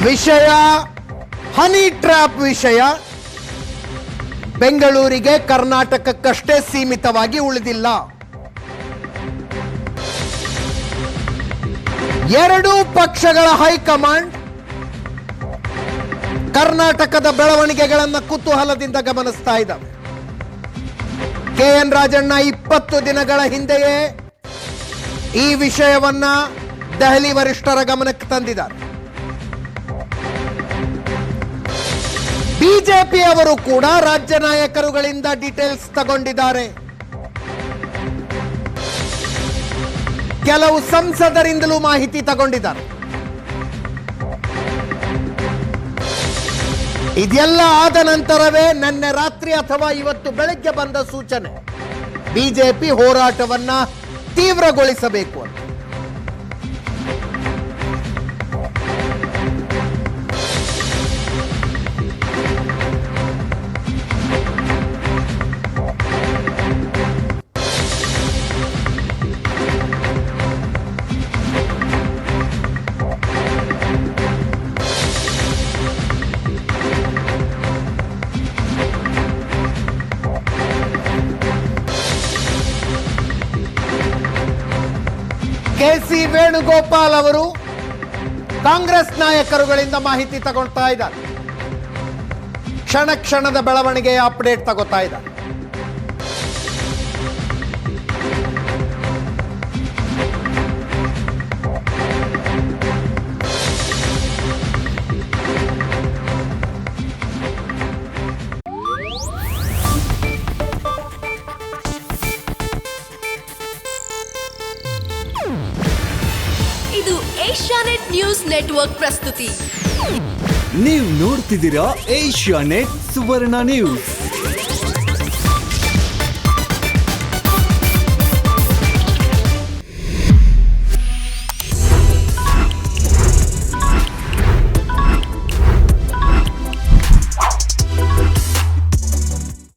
ವಿಷಯ honey trap ವಿಷಯ ಬೆಂಗಳೂರಿಗೆ ಕರ್ನಾಟಕಕ್ಕಷ್ಟೇ ಸೀಮಿತವಾಗಿ ಉಳಿದಿಲ್ಲ. ಎರಡೂ ಪಕ್ಷಗಳ ಹೈಕಮಾಂಡ್ ಕರ್ನಾಟಕದ ಬೆಳವಣಿಗೆಗಳನ್ನು ಕುತೂಹಲದಿಂದ ಗಮನಿಸ್ತಾ ಇದ್ದಾವೆ. KN ರಾಜಣ್ಣ 20 ದಿನಗಳ ಹಿಂದೆಯೇ ಈ ವಿಷಯವನ್ನ ದೆಹಲಿ ವರಿಷ್ಠರ ಗಮನಕ್ಕೆ ತಂದಿದ್ದಾರೆ. ಬಿಜೆಪಿಯವರು ಕೂಡ ರಾಜ್ಯ ನಾಯಕರುಗಳಿಂದ ಡೀಟೇಲ್ಸ್ ತಗೊಂಡಿದ್ದಾರೆ. ಕೆಲವು ಸಂಸದರಿಂದಲೂ ಮಾಹಿತಿ ತಗೊಂಡಿದ್ದಾರೆ. ಇದೆಲ್ಲ ಆದ ನಂತರವೇ ನಿನ್ನೆ ರಾತ್ರಿ ಅಥವಾ ಇವತ್ತು ಬೆಳಗ್ಗೆ ಬಂದ ಸೂಚನೆ ಬಿಜೆಪಿ ಹೋರಾಟವನ್ನ ತೀವ್ರಗೊಳಿಸಬೇಕು ಅಂತ. KC ವೇಣುಗೋಪಾಲ್ ಅವರು ಕಾಂಗ್ರೆಸ್ ನಾಯಕರುಗಳಿಂದ ಮಾಹಿತಿ ತಗೊಳ್ತಾ ಇದ್ದಾರೆ. ಕ್ಷಣ ಕ್ಷಣದ ಬೆಳವಣಿಗೆಯ ಅಪ್ಡೇಟ್ ತಗೋತಾ ಇದ್ದಾರೆ. ಇದು ಏಷ್ಯಾನೆಟ್ ನ್ಯೂಸ್ ನೆಟ್ವರ್ಕ್ ಪ್ರಸ್ತುತಿ. ನೀವು ನೋಡ್ತಿದ್ದೀರಾ ಏಷ್ಯಾನೆಟ್ ಸುವರ್ಣ ನ್ಯೂಸ್.